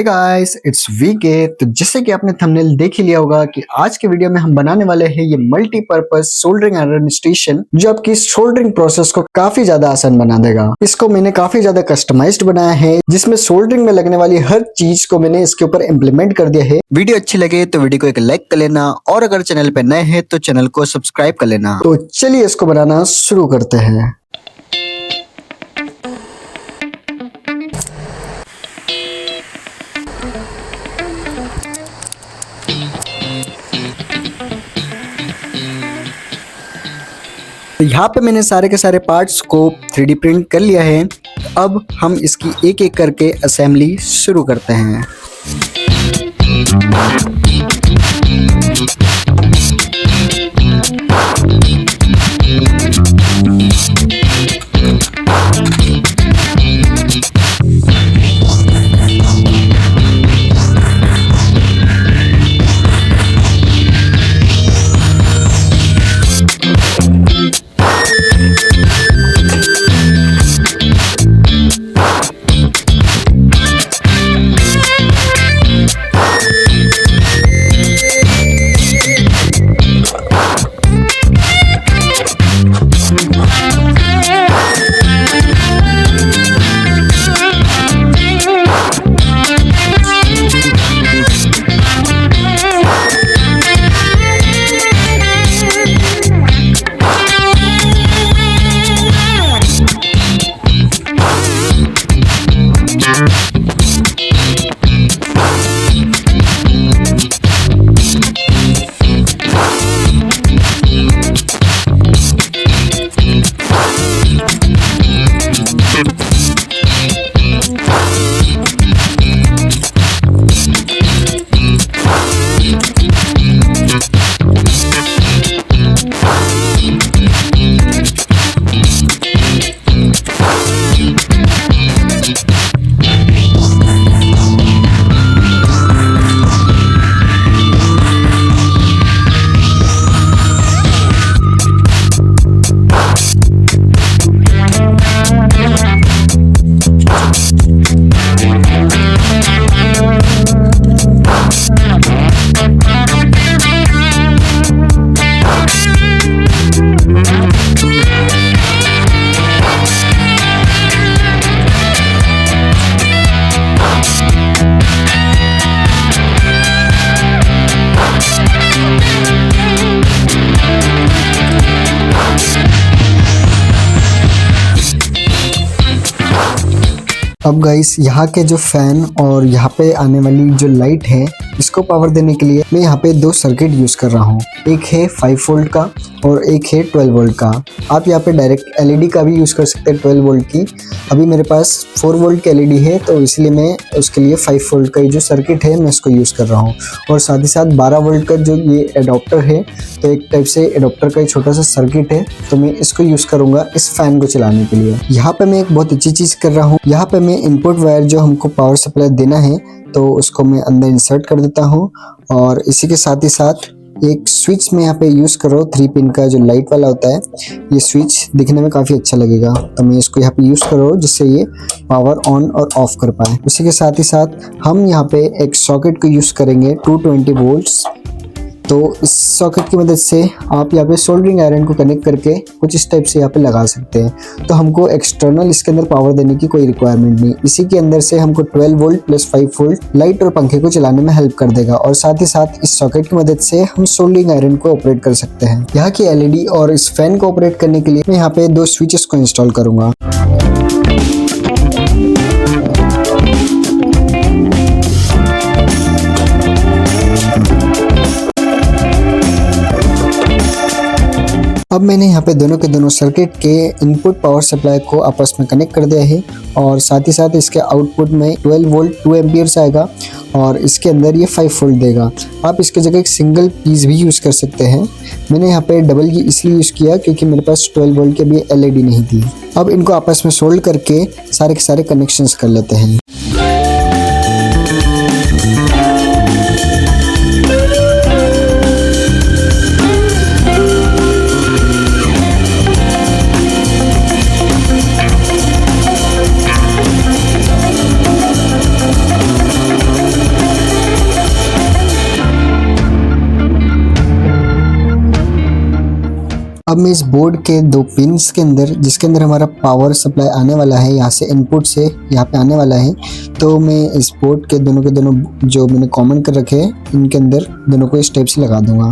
Hey guys, it's VK. तो जैसे कि आपने थंबनेल देख ही लिया होगा कि आज के वीडियो में हम बनाने वाले हैं ये मल्टीपर्पज सोल्डरिंग आयरन स्टेशन, जो आपकी सोल्डरिंग प्रोसेस को काफी ज्यादा आसान बना देगा। इसको मैंने काफी ज्यादा कस्टमाइज्ड बनाया है, जिसमें सोल्डरिंग में लगने वाली हर चीज को मैंने इसके ऊपर इम्प्लीमेंट कर दिया है। वीडियो अच्छी लगे तो वीडियो को एक लाइक कर लेना, और अगर चैनल पे नए हैं तो चैनल को सब्सक्राइब कर लेना। तो चलिए इसको बनाना शुरू करते हैं। यहाँ पे मैंने सारे के सारे पार्ट्स को 3D प्रिंट कर लिया है। अब हम इसकी एक एक करके असेंबली शुरू करते हैं। अब गाइस, यहाँ के जो फैन और यहाँ पे आने वाली जो लाइट है, इसको पावर देने के लिए मैं यहाँ पे दो सर्किट यूज कर रहा हूँ। एक है 5 वोल्ट का और एक है 12 वोल्ट का। आप यहाँ पे डायरेक्ट एलईडी का भी यूज कर सकते हैं 12 वोल्ट की। अभी मेरे पास 4 वोल्ट की एलईडी है, तो इसलिए मैं उसके लिए 5 वोल्ट का जो सर्किट है मैं इसको यूज कर रहा हूँ। और साथ ही साथ 12 वोल्ट का जो ये एडाप्टर है, तो एक टाइप से एडाप्टर का एक छोटा सा सर्किट है, तो मैं इसको यूज करूंगा इस फैन को चलाने के लिए। यहाँ पे मैं एक बहुत अच्छी चीज कर रहा हूँ। यहाँ पे मैं इनपुट वायर जो हमको पावर सप्लाई देना है, तो उसको मैं अंदर इंसर्ट कर देता हूँ। और इसी के साथ ही साथ एक स्विच में यहाँ पे यूज कर रहा हूँ 3 पिन का, जो लाइट वाला होता है। ये स्विच दिखने में काफी अच्छा लगेगा, तो मैं इसको यहाँ पे यूज कर रहा हूँ, जिससे ये पावर ऑन और ऑफ कर पाए। उसी के साथ ही साथ हम यहाँ पे एक सॉकेट को यूज करेंगे 220 वोल्ट्स। तो इस सॉकेट की मदद से आप यहाँ पे सोल्डरिंग आयरन को कनेक्ट करके कुछ इस टाइप से यहाँ पे लगा सकते हैं। तो हमको एक्सटर्नल इसके अंदर पावर देने की कोई रिक्वायरमेंट नहीं। इसी के अंदर से हमको 12 वोल्ट प्लस 5 वोल्ट लाइट और पंखे को चलाने में हेल्प कर देगा। और साथ ही साथ इस सॉकेट की मदद से हम सोल्डरिंग आयरन को ऑपरेट कर सकते हैं। यहाँ की एलईडी और इस फैन को ऑपरेट करने के लिए मैं यहाँ पे 2 स्विचेस को इंस्टॉल करूंगा। अब मैंने यहाँ पे दोनों के दोनों सर्किट के इनपुट पावर सप्लाई को आपस में कनेक्ट कर दिया है, और साथ ही साथ इसके आउटपुट में 12 वोल्ट 2 एम्पियर्स आएगा, और इसके अंदर ये 5 वोल्ट देगा। आप इसके जगह एक सिंगल पीस भी यूज़ कर सकते हैं। मैंने यहाँ पे डबल की इसलिए यूज़ किया क्योंकि मेरे पास 12 वोल्ट की अभी एलईडी नहीं थी। अब इनको आपस में सोल्ड करके सारे के सारे कनेक्शंस कर लेते हैं। अब मैं इस बोर्ड के दो पिन्स के अंदर, जिसके अंदर हमारा पावर सप्लाई आने वाला है, यहाँ से इनपुट से यहाँ पे आने वाला है, तो मैं इस बोर्ड के दोनों जो मैंने कॉमन कर रखे हैं इनके अंदर दोनों को इस टाइप से लगा दूंगा।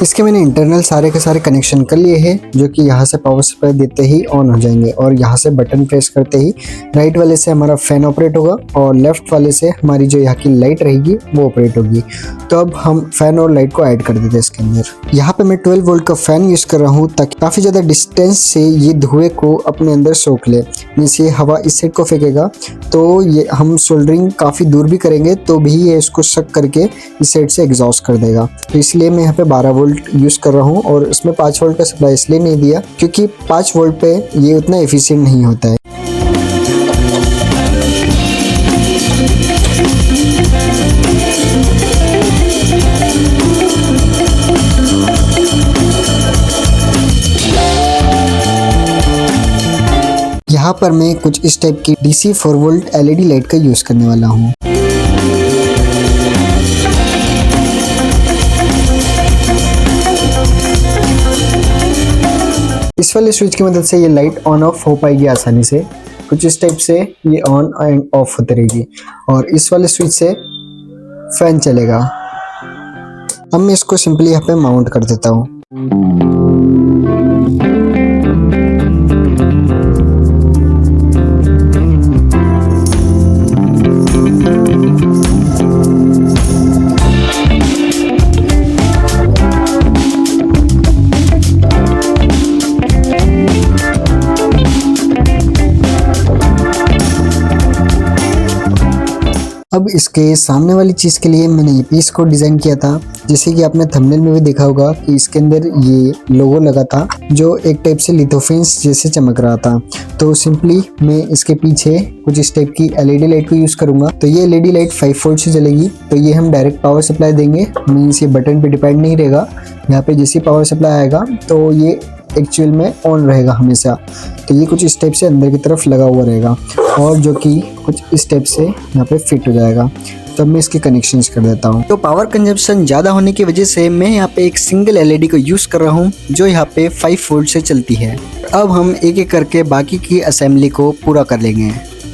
इसके मैंने इंटरनल सारे के सारे कनेक्शन कर लिए हैं, जो कि यहाँ से पावर सप्लाई देते ही ऑन हो जाएंगे और यहाँ से बटन प्रेस करते ही राइट वाले से हमारा फैन ऑपरेट होगा और लेफ्ट वाले से हमारी जो यहाँ की लाइट रहेगी वो ऑपरेट होगी। तो अब हम फैन और लाइट को ऐड कर देते हैं इसके अंदर। यहाँ पे मैं 12 वोल्ट का फैन यूज कर रहा हूँ ताकि काफी ज्यादा डिस्टेंस से ये धुएं को अपने अंदर सोख ले। मीन्स ये हवा इस साइड को फेंकेगा तो ये हम सोल्डरिंग काफी दूर भी करेंगे तो भी ये इसको सक करके इस साइड से एग्जॉस्ट कर देगा। तो इसलिए मैं यहाँ पे 12 वोल्ट यूज कर रहा हूँ और इसमें 5 वोल्ट का सप्लाई इसलिए नहीं दिया क्योंकि 5 वोल्ट पे ये उतना एफिशिएंट नहीं होता है। यहाँ पर मैं कुछ इस टाइप की DC 4 वोल्ट LED लाइट का यूज करने वाला हूँ। इस वाले स्विच की मदद से ये लाइट ऑन ऑफ हो पाएगी आसानी से। कुछ इस टाइप से ये ऑन एंड ऑफ होती रहेगी और इस वाले स्विच से फैन चलेगा। अब मैं इसको सिंपली यहाँ पे माउंट कर देता हूँ। अब इसके सामने वाली चीज़ के लिए मैंने ये पीस को डिज़ाइन किया था, जैसे कि आपने थंबनेल में भी देखा होगा कि इसके अंदर ये लोगो लगा था जो एक टाइप से लिथोफेंस जैसे चमक रहा था। तो सिंपली मैं इसके पीछे कुछ इस टाइप की LED लाइट को यूज़ करूँगा। तो ये LED लाइट 5 वोल्ट से चलेगी, तो ये हम डायरेक्ट पावर सप्लाई देंगे। मीन्स ये बटन पे डिपेंड नहीं रहेगा, यहाँ पे जैसी पावर सप्लाई आएगा तो ये एक्चुअल में ऑन रहेगा हमेशा। तो ये कुछ इस टाइप से अंदर की तरफ लगा हुआ रहेगा और जो कि कुछ इस टाइप से यहाँ पे फिट हो जाएगा। तो मैं इसके कनेक्शंस कर देता हूँ। तो पावर कंजप्शन ज़्यादा होने की वजह से मैं यहाँ पे एक सिंगल LED को यूज़ कर रहा हूँ जो यहाँ पे 5 वोल्ट से चलती है। अब हम एक एक करके बाकी की असेंबली को पूरा कर लेंगे।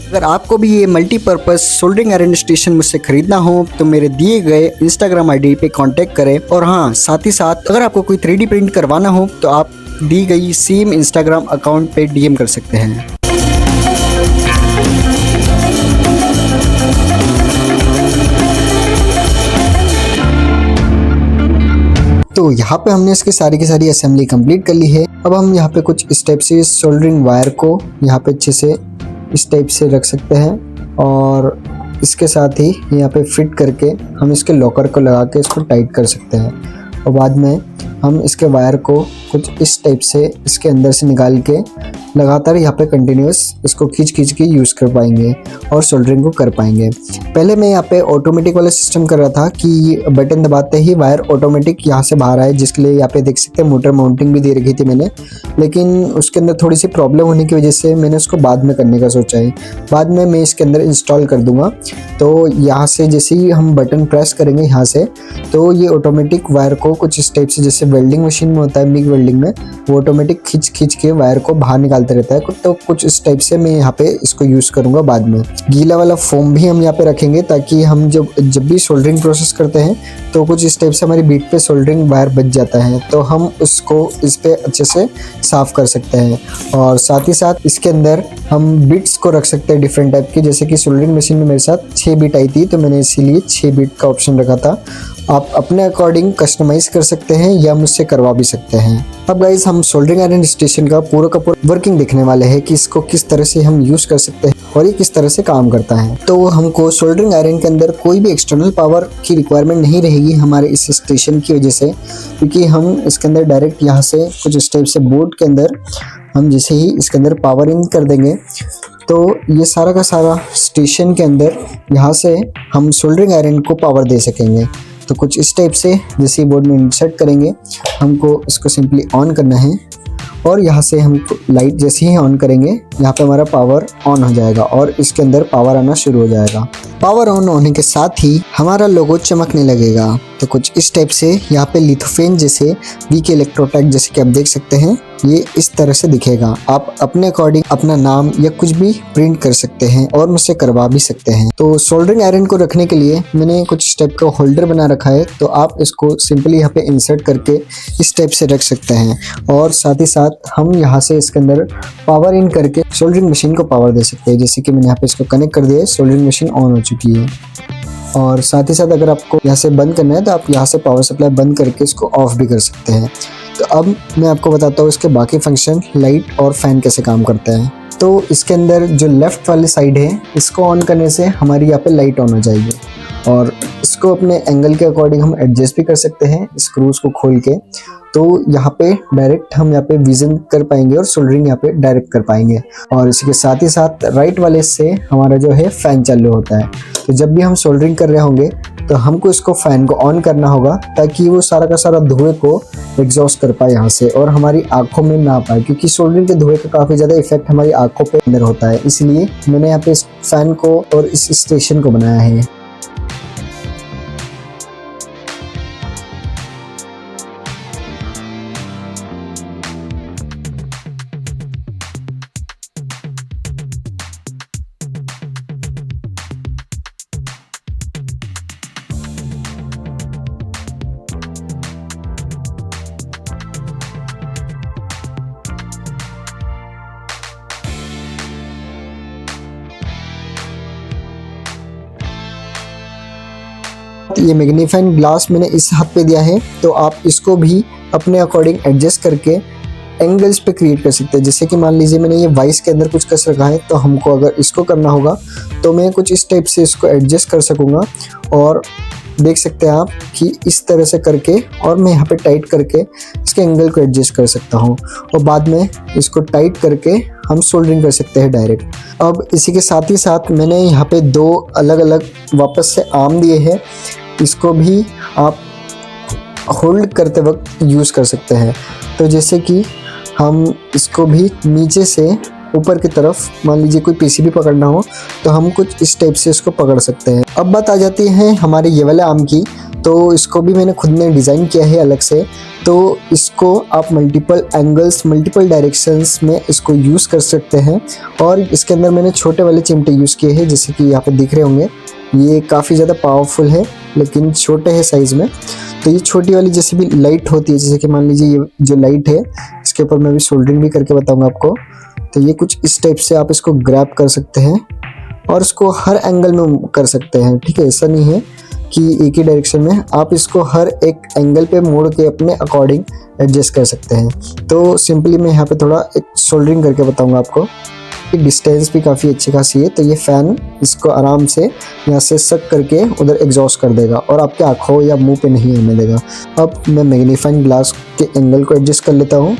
अगर आपको भी ये मल्टीपर्पज़ सोल्डरिंग आयरन स्टेशन मुझसे खरीदना हो तो मेरे दिए गए इंस्टाग्राम ID पे कांटेक्ट करें। और हाँ, साथ ही साथ अगर आपको कोई 3D प्रिंट करवाना हो तो आप दी गई सेम इंस्टाग्राम अकाउंट पे DM कर सकते हैं। तो यहाँ पे हमने इसकी सारी की सारी असेंबली कंप्लीट कर ली है। अब हम यहाँ पे कुछ इस टाइप से सोल्डरिंग वायर को यहाँ पे अच्छे से इस टाइप से रख सकते हैं और इसके साथ ही यहाँ पे फिट करके हम इसके लॉकर को लगा के इसको टाइट कर सकते हैं। और बाद में हम इसके वायर को कुछ इस टाइप से इसके अंदर से निकाल के लगातार यहाँ पे कंटिन्यूस इसको खींच के यूज़ कर पाएंगे और सोल्डरिंग को कर पाएंगे। पहले मैं यहाँ पे ऑटोमेटिक वाला सिस्टम कर रहा था कि बटन दबाते ही वायर ऑटोमेटिक यहाँ से बाहर आए, जिसके लिए यहाँ पे देख सकते हैं मोटर माउंटिंग भी दे रखी थी मैंने, लेकिन उसके अंदर थोड़ी सी प्रॉब्लम होने की वजह से मैंने उसको बाद में करने का सोचा है। बाद में मैं इसके अंदर इंस्टॉल कर दूँगा। तो यहाँ से जैसे ही हम बटन प्रेस करेंगे यहाँ से, तो ये ऑटोमेटिक वायर को कुछ इस टाइप से, जैसे वेल्डिंग मशीन में होता है मिग वेल्डिंग में, वो ऑटोमेटिक खींच के वायर को बाहर निकालते रहता है। तो कुछ इस टाइप से मैं यहाँ पे इसको यूज़ करूँगा। बाद में गीला वाला फोम भी हम यहाँ पे रखेंगे ताकि हम जब भी सोल्डरिंग प्रोसेस करते हैं तो कुछ इस टाइप से हमारी बीट पे सोल्डरिंग वायर बच जाता है, तो हम उसको इस पे अच्छे से साफ कर सकते हैं। और साथ ही साथ इसके अंदर हम बिट्स को रख सकते हैं डिफरेंट टाइप की, जैसे कि सोल्डरिंग मशीन में मेरे साथ 6 बिट आई थी तो मैंने इसीलिए 6 बिट का ऑप्शन रखा था। आप अपने अकॉर्डिंग कस्टमाइज कर सकते हैं या मुझसे करवा भी सकते हैं। अब गाइस हम सोल्डरिंग आयरन स्टेशन का पूरा वर्किंग देखने वाले हैं कि इसको किस तरह से हम यूज़ कर सकते हैं और ये किस तरह से काम करता है। तो हमको सोल्डरिंग आयरन के अंदर कोई भी एक्सटर्नल पावर की रिक्वायरमेंट नहीं रहेगी हमारे इस स्टेशन की वजह से, क्योंकि हम इसके अंदर डायरेक्ट यहाँ से कुछ इस टाइप से बोर्ड के अंदर हम जैसे ही इसके अंदर पावर इन कर देंगे तो ये सारा का सारा स्टेशन के अंदर यहाँ से हम सोल्डरिंग आयरन को पावर दे सकेंगे। तो कुछ इस टाइप से जैसे बोर्ड में इंसर्ट करेंगे, हमको इसको सिंपली ऑन करना है और यहाँ से हम लाइट जैसे ही ऑन करेंगे यहाँ पे हमारा पावर ऑन हो जाएगा और इसके अंदर पावर आना शुरू हो जाएगा। पावर ऑन होने के साथ ही हमारा लोगो चमकने लगेगा। तो कुछ इस टाइप से यहाँ पे लिथोफेन जैसे वीके इलेक्ट्रोटेक जैसे कि आप देख सकते हैं ये इस तरह से दिखेगा। आप अपने अकॉर्डिंग अपना नाम या कुछ भी प्रिंट कर सकते हैं और मुझसे करवा भी सकते हैं। तो सोल्डरिंग आयरन को रखने के लिए मैंने कुछ इस टाइप का होल्डर बना रखा है, तो आप इसको सिंपली यहाँ पे इंसर्ट करके इस टाइप से रख सकते हैं और साथ ही साथ हम यहाँ से इसके अंदर पावर इन करके सोल्डरिंग मशीन को पावर दे सकते हैं। जैसे कि मैंने यहाँ पे इसको कनेक्ट कर दिया है, सोल्डरिंग मशीन ऑन हो चुकी है। और साथ ही साथ अगर आपको यहाँ से बंद करना है तो आप यहाँ से पावर सप्लाई बंद करके इसको ऑफ भी कर सकते हैं। तो अब मैं आपको बताता हूँ इसके बाकी फंक्शन, लाइट और फैन कैसे काम करते हैं। तो इसके अंदर जो लेफ्ट वाली साइड है इसको ऑन करने से हमारी यहाँ पे लाइट ऑन हो जाएगी और इसको अपने एंगल के अकॉर्डिंग हम एडजस्ट भी कर सकते हैं स्क्रूज को खोल के। तो यहाँ पे डायरेक्ट हम यहाँ पे विजन कर पाएंगे और सोल्डरिंग यहाँ पे डायरेक्ट कर पाएंगे। और इसके साथ ही साथ राइट वाले से हमारा जो है फैन चालू होता है। तो जब भी हम सोल्डरिंग कर रहे होंगे तो हमको इसको फैन को ऑन करना होगा ताकि वो सारा का सारा धुएं को एग्जॉस्ट कर पाए यहाँ से और हमारी आंखों में ना पाए, क्योंकि सोल्डरिंग के धुएं का काफ़ी ज़्यादा इफेक्ट हमारी आंखों पे अंदर होता है। इसलिए मैंने यहाँ पे इस फैन को और इस स्टेशन को बनाया है। ये मैग्नीफाइंग ग्लास मैंने इस हाथ पे दिया है, तो आप इसको भी अपने अकॉर्डिंग एडजस्ट करके एंगल्स पे क्रिएट कर सकते हैं। जैसे कि मान लीजिए मैंने ये वाइस के अंदर कुछ कस रखा है, तो हमको अगर इसको करना होगा तो मैं कुछ इस टाइप से इसको एडजस्ट कर सकूँगा और देख सकते हैं आप कि इस तरह से करके, और मैं यहाँ पे टाइट करके इसके एंगल को एडजस्ट कर सकता हूँ और बाद में इसको टाइट करके हम सोल्डरिंग कर सकते हैं डायरेक्ट। अब इसी के साथ ही साथ मैंने यहाँ पे दो अलग अलग वापस से आर्म दिए हैं, इसको भी आप होल्ड करते वक्त यूज़ कर सकते हैं। तो जैसे कि हम इसको भी नीचे से ऊपर की तरफ, मान लीजिए कोई पीसीबी पकड़ना हो तो हम कुछ इस टाइप से इसको पकड़ सकते हैं। अब बात आ जाती है हमारे ये वाले आर्म की, तो इसको भी मैंने खुद ने डिज़ाइन किया है अलग से। तो इसको आप मल्टीपल एंगल्स, मल्टीपल डायरेक्शंस में इसको यूज़ कर सकते हैं। और इसके अंदर मैंने छोटे वाले चिमटे यूज़ किए हैं, जैसे कि यहाँ पे दिख रहे होंगे। ये काफ़ी ज़्यादा पावरफुल है लेकिन छोटे हैं साइज़ में। तो ये छोटी वाली जैसे भी लाइट होती है, जैसे कि मान लीजिए ये जो लाइट है इसके ऊपर मैं भी सोल्डरिंग भी करके बताऊंगा आपको। तो ये कुछ इस टाइप से आप इसको ग्रैब कर सकते हैं और इसको हर एंगल में कर सकते हैं। ठीक है, ऐसा नहीं है कि एक ही डायरेक्शन में, आप इसको हर एक एंगल पे मोड़ के अपने अकॉर्डिंग एडजस्ट कर सकते हैं। तो सिंपली मैं यहाँ पे थोड़ा एक सोल्डरिंग करके बताऊंगा आपको। डिस्टेंस भी काफ़ी अच्छी खासी है, तो ये फ़ैन इसको आराम से यहाँ से सक करके उधर एग्जॉस्ट कर देगा और आपके आँखों या मुंह पे नहीं आने देगा। अब मैं मैग्नीफाइंग ग्लास के एंगल को एडजस्ट कर लेता हूँ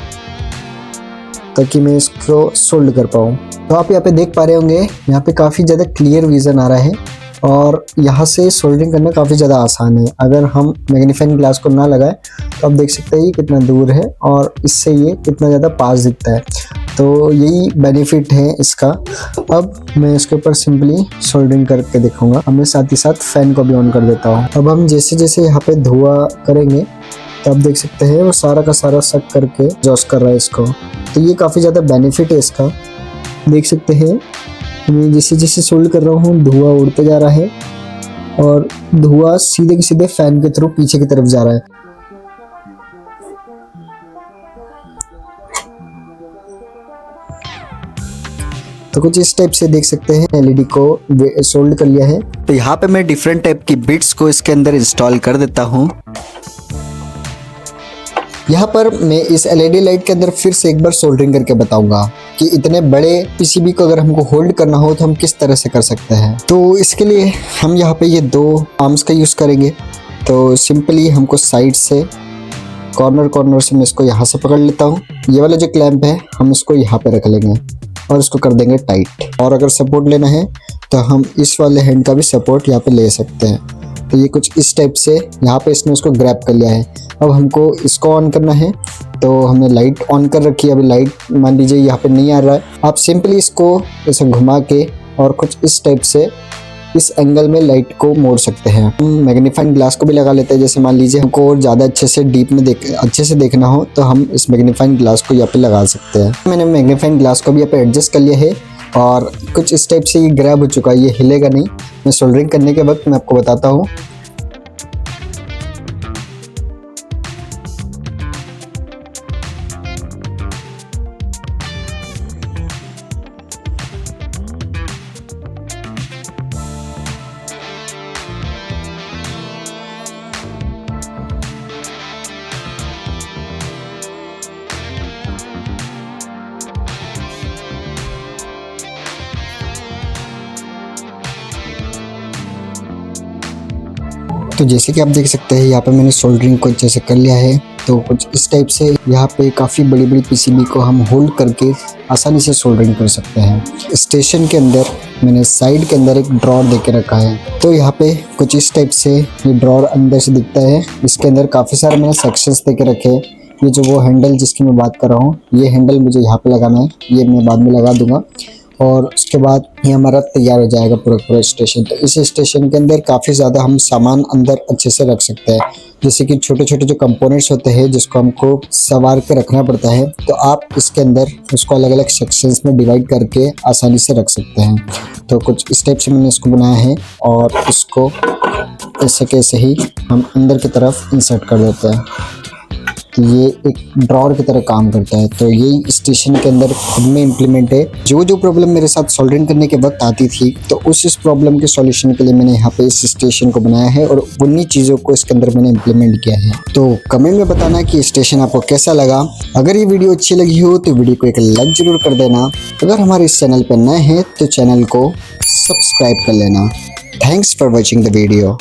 ताकि मैं इसको सोल्ड कर पाऊँ। तो आप यहाँ पे देख पा रहे होंगे, यहाँ पे काफ़ी ज़्यादा क्लियर विज़न आ रहा है और यहाँ से सोल्डरिंग करना काफ़ी ज़्यादा आसान है। अगर हम मैग्नीफाइंग ग्लास को ना लगाए तो आप देख सकते हैं ये कितना दूर है और इससे ये कितना ज़्यादा पास दिखता है। तो यही बेनिफिट है इसका। अब मैं इसके ऊपर सिंपली सोल्डरिंग करके देखूंगा। अब मैं साथ ही साथ फैन को भी ऑन कर देता हूँ। अब हम जैसे जैसे यहाँ पे धुआं करेंगे तो आप देख सकते हैं वो सारा का सारा सक करके एग्जॉस्ट कर रहा है इसको। तो ये काफ़ी ज़्यादा बेनिफिट है इसका। देख सकते हैं मैं जैसे जैसे सोल्ड कर रहा हूँ धुआं उड़ते जा रहा है और धुआं सीधे के सीधे फैन के थ्रू पीछे की तरफ जा रहा है। तो कुछ इस टाइप से देख सकते हैं एलईडी को सोल्ड कर लिया है। तो यहाँ पे मैं डिफरेंट टाइप की बिट्स को इसके अंदर इंस्टॉल कर देता हूँ। यहाँ पर मैं इस एलईडी लाइट के अंदर फिर से एक बार सोल्डरिंग करके बताऊंगा कि इतने बड़े पीसीबी को अगर हमको होल्ड करना हो तो हम किस तरह से कर सकते हैं। तो इसके लिए हम यहाँ पे ये दो आर्म्स का यूज़ करेंगे। तो सिंपली हमको साइड से कॉर्नर से मैं इसको यहाँ से पकड़ लेता हूँ। ये वाला जो क्लैंप है हम इसको यहाँ पे रख लेंगे और इसको कर देंगे टाइट। और अगर सपोर्ट लेना है तो हम इस वाले हैंड का भी सपोर्ट यहाँ पे ले सकते हैं। तो ये कुछ इस टाइप से यहाँ पे इसने उसको ग्रैब कर लिया है। अब हमको इसको ऑन करना है, तो हमने लाइट ऑन कर रखी है। अभी लाइट मान लीजिए यहाँ पे नहीं आ रहा है, आप सिंपली इसको ऐसे घुमा के और कुछ इस टाइप से इस एंगल में लाइट को मोड़ सकते हैं। हम मैग्नीफाइंग ग्लास को भी लगा लेते हैं। जैसे मान लीजिए हमको और ज़्यादा अच्छे से डीप में अच्छे से देखना हो तो हम इस मैग्नीफाइंग ग्लास को यहाँ पे लगा सकते हैं। मैंने मैग्नीफाइंग ग्लास को भी यहाँ पे एडजस्ट कर लिया है और कुछ इस टाइप से ये ग्रैब हो चुका है, ये हिलेगा नहीं। मैं सोल्डरिंग करने के वक्त मैं आपको बताता हूँ। तो जैसे कि आप देख सकते हैं यहाँ पे मैंने सोल्डरिंग को अच्छे से कर लिया है। तो कुछ इस टाइप से यहाँ पे काफ़ी बड़ी बड़ी पीसीबी को हम होल्ड करके आसानी से सोल्डरिंग कर सकते हैं। स्टेशन के अंदर मैंने साइड के अंदर एक ड्रॉर दे के रखा है। तो यहाँ पे कुछ इस टाइप से ये ड्रॉर अंदर से दिखता है। इसके अंदर काफ़ी सारे मैंने सेक्शंस दे के रखे हैं। ये जो वो हैंडल जिसकी मैं बात कर रहा हूँ, ये हैंडल मुझे यहाँ पे लगाना है, ये मैं बाद में लगा दूंगा और उसके बाद ये हमारा तैयार हो जाएगा पूरा स्टेशन। तो इस स्टेशन के अंदर काफ़ी ज़्यादा हम सामान अंदर अच्छे से रख सकते हैं, जैसे कि छोटे छोटे जो कंपोनेंट्स होते हैं जिसको हमको सवार के रखना पड़ता है। तो आप इसके अंदर उसको अलग अलग सेक्शंस में डिवाइड करके आसानी से रख सकते हैं। तो कुछ इस टाइप से मैंने इसको बनाया है और इसको ऐसे कैसे ही हम अंदर की तरफ इंसर्ट कर देते हैं। तो ये एक ड्रॉर की तरह काम करता है। तो यही स्टेशन के अंदर खुद में इम्प्लीमेंट है। जो प्रॉब्लम मेरे साथ सोल्डरिंग करने के वक्त आती थी, तो उस प्रॉब्लम के सॉल्यूशन के लिए मैंने यहाँ पे इस स्टेशन को बनाया है और उन्हीं चीज़ों को इसके अंदर मैंने इम्प्लीमेंट किया है। तो कमेंट में बताना कि स्टेशन आपको कैसा लगा। अगर ये वीडियो अच्छी लगी हो तो वीडियो को एक लाइक जरूर कर देना। अगर हमारे इस चैनल पर नए हैं तो चैनल को सब्सक्राइब कर लेना। Thanks for watching the video.